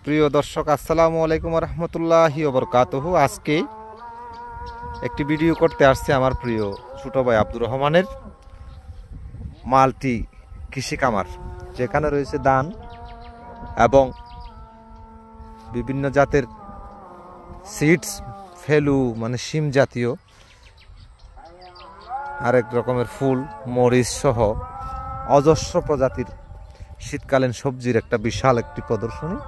প্রিয় দর্শক, আসসালামু আলাইকুম রহমতুল্লাহি ওবরকাতুহু। আজকে একটি ভিডিও করতে আসছে আমার প্রিয় ছোট ভাই আব্দুর রহমানের মাল্টি কৃষি খামার, যেখানে রয়েছে ধান এবং বিভিন্ন জাতের সিডস, ফেলু মানে শিম জাতীয়, আরেক রকমের ফুল, মরিচ সহ অজস্র প্রজাতির শীতকালীন সবজির একটা বিশাল একটি প্রদর্শনী।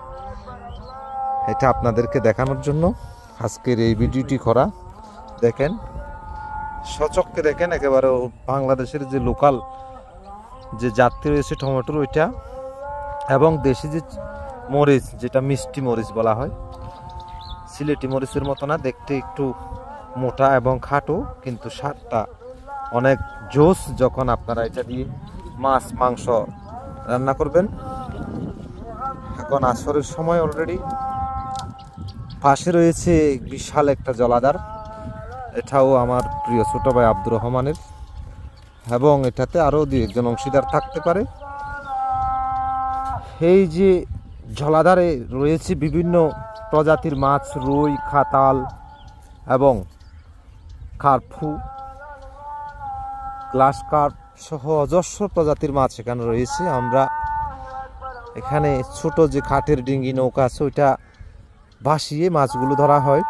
এটা আপনাদেরকে দেখানোর জন্য আজকের এই ভিডিওটি করা। দেখেন, সচক্ষে দেখেন, একেবারে বাংলাদেশের যে লোকাল যে জাতি রয়েছে টমেটোর ওইটা, এবং দেশি যে মরিচ, যেটা মিষ্টি মরিচ বলা হয়, সিলেটি মরিচের মতো না, দেখতে একটু মোটা এবং খাটো, কিন্তু স্বাদটা অনেক জোস যখন আপনারা এটা দিয়ে মাছ মাংস রান্না করবেন। এখন আসরের সময় অলরেডি। পাশে রয়েছে বিশাল একটা জলাধার, এটাও আমার প্রিয় ছোট ভাই আব্দুর রহমানের, এবং এটাতে আরও দুই একজন অংশীদার থাকতে পারে। এই যে জলাধারে রয়েছে বিভিন্ন প্রজাতির মাছ, রুই, কাতাল এবং কার্পু, গ্লাস কার্প সহ অজস্র প্রজাতির মাছ এখানে রয়েছে। আমরা এখানে ছোট যে কাঠের ডিঙ্গি নৌকা আছে, ওইটা ভাসিয়ে মাছগুলো ধরা হয়,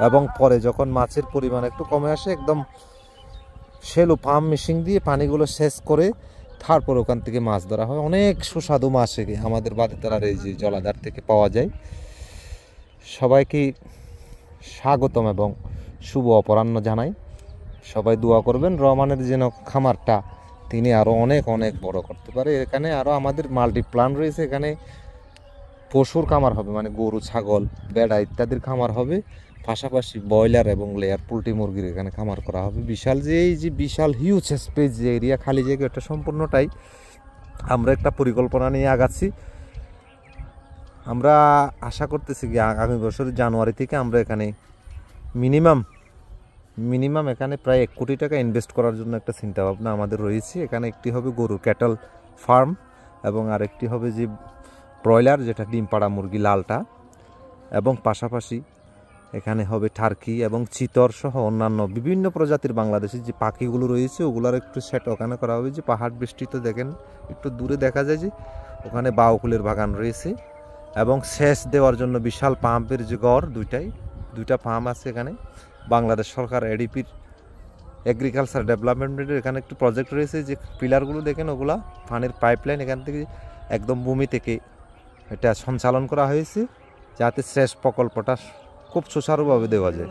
এবং পরে যখন মাছের পরিমাণ একটু কমে আসে, একদম শ্যালো পাম্প মেশিন দিয়ে পানিগুলো সেচ করে তারপর ওখান থেকে মাছ ধরা হয়। অনেক সুস্বাদু মাছ আমাদের বাদিতলার এই যে জলাধার থেকে পাওয়া যায়। সবাইকে স্বাগতম এবং শুভ অপরাহ্ন জানাই। সবাই দোয়া করবেন রহমানের যেন খামারটা তিনি আরও অনেক অনেক বড় করতে পারে। এখানে আরও আমাদের মাল্টি প্ল্যান রয়েছে। এখানে পশুর খামার হবে, মানে গরু, ছাগল, ভেড়া ইত্যাদির খামার হবে, পাশাপাশি ব্রয়লার এবং লেয়ার পোলট্রি মুরগির এখানে খামার করা হবে। বিশাল যে এই যে বিশাল হিউজ স্পেস যে এরিয়া, খালি জায়গা, এটা সম্পূর্ণটাই আমরা একটা পরিকল্পনা নিয়ে আগাচ্ছি। আমরা আশা করতেছি কি আগামী বছরের জানুয়ারি থেকে আমরা এখানে মিনিমাম এখানে প্রায় 1 কোটি টাকা ইনভেস্ট করার জন্য একটা চিন্তাভাবনা আমাদের রয়েছে। এখানে একটি হবে গরুর ক্যাটল ফার্ম, এবং আরেকটি হবে যে ব্রয়লার, যেটা ডিম পাড়া মুরগি লালটা, এবং পাশাপাশি এখানে হবে টার্কি এবং চিতর সহ অন্যান্য বিভিন্ন প্রজাতির বাংলাদেশের যে পাখিগুলো রয়েছে, ওগুলোর একটু সেট ওখানে করা হবে। যে পাহাড় বেষ্টিত দেখেন, একটু দূরে দেখা যায় যে ওখানে বাউকুলের বাগান রয়েছে, এবং সেচ দেওয়ার জন্য বিশাল পাম্পের যে গড়, দুইটা পাম্প আছে এখানে। বাংলাদেশ সরকার এডিপির এগ্রিকালচার ডেভেলপমেন্টের এখানে একটু প্রজেক্ট রয়েছে। যে পিলারগুলো দেখেন, ওগুলা পানির পাইপলাইন এখান থেকে একদম ভূমি থেকে এটা সঞ্চালন করা হয়েছে, যাতে সেচ প্রকল্পটা খুব সুচারুভাবে দেওয়া যায়।